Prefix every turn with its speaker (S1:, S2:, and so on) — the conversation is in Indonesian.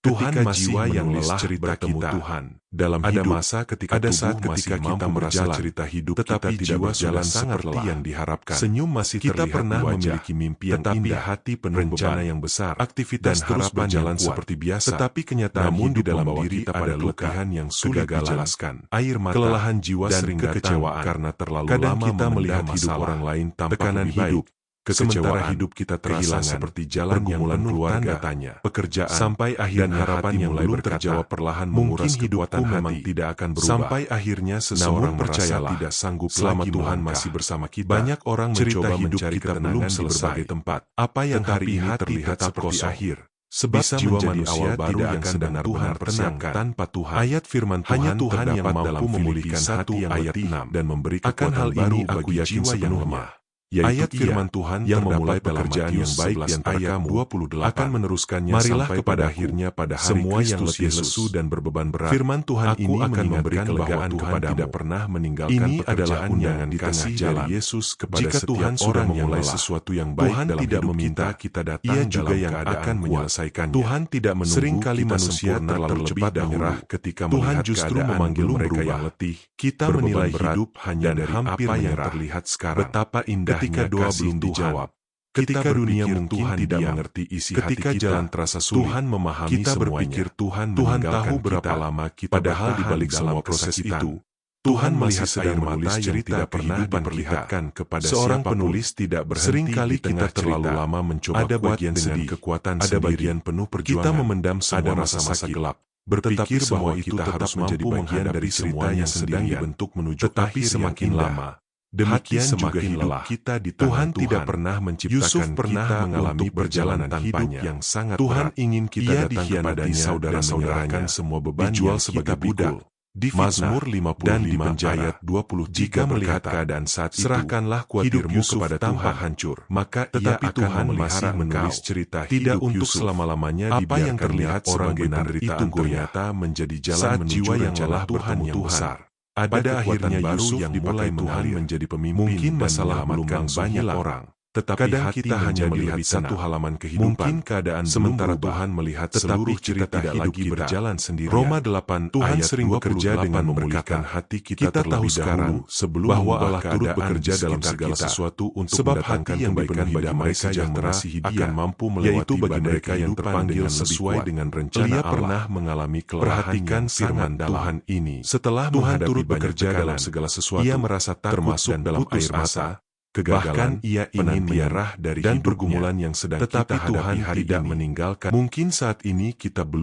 S1: Tuhan masih menulis cerita kita.
S2: Tuhan dalam
S1: Ada
S2: hidup.
S1: masa ketika kita merasa cerita hidup
S2: tetapi
S1: kita tidak
S2: jiwa
S1: berjalan
S2: sudah sangat
S1: seperti
S2: lelah.
S1: yang diharapkan.
S2: Senyum masih
S1: Kita
S2: terlihat
S1: pernah
S2: di wajah,
S1: memiliki mimpi yang
S2: tetapi
S1: indah,
S2: hati penuh
S1: rencana
S2: beban.
S1: yang besar,
S2: Aktivitas
S1: dan
S2: terus
S1: harapan
S2: berjalan
S1: yang kuat.
S2: seperti biasa,
S1: Tetapi kenyataan
S2: namun
S1: hidup
S2: di dalam
S1: membawa
S2: diri
S1: kita
S2: ada
S1: pada
S2: luka,
S1: keletihan yang sulit
S2: kegagalan,
S1: dijelaskan.
S2: air mata,
S1: Kelelahan jiwa
S2: dan
S1: sering
S2: kekecewaan.
S1: datang karena terlalu
S2: Kadang
S1: lama
S2: kita melihat
S1: memendam
S2: hidup
S1: masalah,
S2: orang lain tanpa
S1: tekanan
S2: lebih baik.
S1: hidup,
S2: Sementara
S1: kekecewaan,
S2: hidup kita terasa
S1: kehilangan,
S2: seperti jalan yang
S1: pergumulan
S2: penuh
S1: keluarga,
S2: tanda tanya,
S1: pekerjaan,
S2: sampai
S1: dan
S2: akhirnya
S1: harapan
S2: hati
S1: yang
S2: mulai
S1: belum
S2: berkata,
S1: terjawab perlahan
S2: mungkin
S1: menguras
S2: hidupku
S1: kekuatan
S2: memang
S1: hati.
S2: tidak akan berubah.
S1: Sampai akhirnya seseorang
S2: Namun percayalah,
S1: merasa tidak sanggup
S2: selama
S1: lagi
S2: Tuhan
S1: melangkah.
S2: masih bersama kita,
S1: Banyak orang
S2: cerita
S1: mencoba
S2: hidup
S1: mencari
S2: kita
S1: ketenangan
S2: belum
S1: di
S2: selesai.
S1: berbagai tempat.
S2: Apa yang
S1: Tetapi
S2: hari ini
S1: hati
S2: terlihat
S1: tetap
S2: seperti
S1: kosong.
S2: akhir,
S1: Sebab
S2: bisa
S1: jiwa
S2: menjadi
S1: manusia
S2: awal baru
S1: tidak
S2: yang
S1: akan
S2: sedang
S1: benar-benar
S2: Tuhan
S1: tenang
S2: persiapkan
S1: tanpa Tuhan.
S2: Ayat firman
S1: Hanya
S2: Tuhan
S1: Tuhan yang
S2: terdapat
S1: mampu
S2: dalam
S1: memulihkan
S2: Filipi 1
S1: hati yang
S2: ayat
S1: letih
S2: 6 dan memberi
S1: akan
S2: kekuatan
S1: hal
S2: baru
S1: ini
S2: bagi
S1: aku yakin
S2: jiwa yang
S1: sepenuhnya.
S2: lemah. Ayat firman Tuhan
S1: yang
S2: terdapat
S1: memulai
S2: dalam
S1: pekerjaan
S2: Matius
S1: yang baik
S2: 11
S1: di antara
S2: ayat
S1: kamu
S2: 28
S1: akan meneruskannya
S2: Marilah
S1: sampai
S2: kepada
S1: padaku.
S2: akhirnya pada hari
S1: Semua yang
S2: Kristus
S1: letih
S2: Yesus
S1: lesu
S2: dan berbeban berat.
S1: Firman Tuhan
S2: Aku
S1: ini
S2: akan memberi
S1: mengingatkan bahwa
S2: kelegaan
S1: Tuhan
S2: kepadamu.
S1: tidak pernah meninggalkan
S2: Ini adalah
S1: pekerjaan
S2: undangan
S1: yang di
S2: kasih
S1: tengah
S2: dari
S1: jalan.
S2: Yesus kepada
S1: Jika
S2: setiap
S1: Tuhan sudah
S2: orang yang
S1: memulai
S2: lelah,
S1: sesuatu yang baik
S2: Tuhan
S1: dalam
S2: tidak
S1: hidup
S2: meminta
S1: kita
S2: datang
S1: Ia juga
S2: dalam
S1: yang
S2: keadaan
S1: akan
S2: kuat.
S1: menyelesaikannya.
S2: Tuhan tidak menunggu
S1: Seringkali
S2: kita
S1: manusia
S2: sempurna
S1: terlalu
S2: terlebih
S1: cepat
S2: dahulu.
S1: menyerah ketika
S2: Tuhan
S1: melihat
S2: justru
S1: keadaan
S2: memanggil
S1: belum
S2: mereka
S1: berubah.
S2: yang letih.
S1: Kita
S2: berbeban
S1: menilai
S2: berat,
S1: hidup hanya
S2: dan
S1: dari
S2: hampir
S1: apa yang
S2: menyerah.
S1: terlihat sekarang.
S2: Betapa indahnya
S1: Ketika doa
S2: kasih
S1: belum
S2: Tuhan.
S1: dijawab,
S2: Ketika dunia
S1: berpikir
S2: mungkin
S1: Tuhan
S2: tidak
S1: diam,
S2: mengerti isi
S1: ketika
S2: hati kita,
S1: jalan terasa sulit,
S2: Tuhan memahami
S1: kita
S2: semuanya.
S1: berpikir Tuhan
S2: tahu
S1: meninggalkan
S2: berapa
S1: kita.
S2: lama kita
S1: Padahal di
S2: bertahan
S1: balik
S2: dalam
S1: semua proses
S2: kesakitan.
S1: itu,
S2: Tuhan
S1: masih
S2: melihat
S1: sedang
S2: air
S1: menulis
S2: mata yang
S1: cerita
S2: tidak pernah
S1: kehidupan
S2: diperlihatkan
S1: kita.
S2: kepada
S1: Seorang
S2: siapapun.
S1: penulis tidak berhenti
S2: Seringkali
S1: di tengah
S2: kita terlalu
S1: cerita.
S2: lama mencoba
S1: Ada
S2: kuat
S1: bagian
S2: dengan
S1: sedih,
S2: kekuatan
S1: ada
S2: sendiri.
S1: bagian penuh perjuangan,
S2: Kita memendam semua
S1: ada masa-masa
S2: masa-masa
S1: gelap.
S2: berpikir
S1: Tetapi
S2: bahwa
S1: semua
S2: itu
S1: kita
S2: tetap
S1: harus
S2: menjadi
S1: mampu
S2: bagian
S1: menghadapi
S2: dari cerita
S1: semuanya
S2: yang sedang
S1: sendirian.
S2: dibentuk menuju
S1: Tetapi
S2: akhir yang
S1: semakin
S2: indah.
S1: lama,
S2: Demikian
S1: hati
S2: juga
S1: semakin
S2: hidup
S1: lelah.
S2: kita di tangan
S1: Tuhan tidak
S2: pernah menciptakan
S1: Yusuf pernah
S2: kita
S1: mengalami
S2: untuk berjalan
S1: perjalanan
S2: hidup
S1: tanpanya.
S2: yang sangat
S1: Tuhan
S2: berat.
S1: ingin kita
S2: Ia
S1: datang
S2: dikhianati
S1: kepadanya
S2: saudara-saudaranya,
S1: dan menyerahkan semua beban
S2: dijual
S1: yang
S2: sebagai
S1: kita pikul,
S2: budak, difitnah,
S1: Mazmur 55
S2: dan di penjara.
S1: ayat 20
S2: Jika melihat keadaan saat itu,
S1: serahkanlah
S2: hidup
S1: kuatirmu
S2: Yusuf
S1: kepada
S2: tanpa
S1: Tuhan,
S2: hancur,
S1: maka
S2: tetapi
S1: Ia akan
S2: Tuhan
S1: memelihara
S2: masih menulis
S1: engkau.
S2: cerita
S1: Tidak
S2: hidup
S1: untuk
S2: Yusuf.
S1: selama-lamanya
S2: Apa yang
S1: dibiarkannya
S2: terlihat
S1: orang
S2: sebagai
S1: benar
S2: penderitaan
S1: itu goyah.
S2: ternyata menjadi jalan
S1: Saat
S2: menuju
S1: jiwa yang
S2: rencana
S1: lelah
S2: Tuhan
S1: bertemu
S2: yang
S1: Tuhan.
S2: besar.
S1: Ada
S2: Pada
S1: kekuatan
S2: akhirnya
S1: baru
S2: Yusuf
S1: yang
S2: dipakai
S1: mulai
S2: Tuhan
S1: mengalir.
S2: menjadi pemimpin
S1: Mungkin
S2: dan
S1: masalah belum
S2: menyelamatkan
S1: langsung
S2: banyak
S1: hilang.
S2: orang. Tetapi
S1: Kadang
S2: hati
S1: kita hanya
S2: menjadi
S1: melihat
S2: lebih
S1: satu
S2: tenang.
S1: halaman kehidupan.
S2: Mungkin keadaan
S1: Sementara
S2: belum berubah,
S1: Tuhan melihat
S2: tetapi
S1: seluruh
S2: kita
S1: cerita
S2: tidak
S1: hidup
S2: lagi
S1: kita.
S2: berjalan sendirian.
S1: Roma 8
S2: Tuhan
S1: ayat
S2: sering bekerja
S1: 28
S2: dengan
S1: memulihkan
S2: berkata,
S1: hati kita
S2: kita tahu
S1: terlebih
S2: sekarang
S1: dahulu sebelum
S2: bahwa
S1: mengubah
S2: Allah turut
S1: keadaan
S2: bekerja
S1: di
S2: dalam
S1: sekitar
S2: segala
S1: kita.
S2: sesuatu untuk
S1: Sebab
S2: mendatangkan
S1: hati yang
S2: kebaikan
S1: dipenuhi
S2: bagi
S1: damai
S2: mereka yang
S1: sejahtera
S2: mengasihi Dia,
S1: akan mampu
S2: yaitu
S1: melewati
S2: bagi
S1: badai
S2: mereka yang
S1: kehidupan
S2: terpanggil
S1: dengan lebih
S2: sesuai
S1: kuat.
S2: dengan rencana
S1: Dia
S2: Allah.
S1: pernah mengalami kelelahan
S2: Perhatikan
S1: yang
S2: firman
S1: sangat dalam.
S2: Tuhan ini.
S1: Setelah
S2: Tuhan
S1: menghadapi
S2: turut
S1: banyak
S2: bekerja dalam
S1: tekanan,
S2: segala sesuatu.
S1: Ia merasa takut
S2: termasuk
S1: dan dalam
S2: putus
S1: air mata,
S2: asa, kegagalan,
S1: bahkan ia ingin
S2: penantian,
S1: menyerah dari
S2: dan
S1: hidupnya.
S2: pergumulan yang sedang
S1: Tetapi
S2: kita hadapi
S1: Tuhan
S2: hari
S1: tidak
S2: ini.
S1: meninggalkan.
S2: Mungkin saat ini kita belum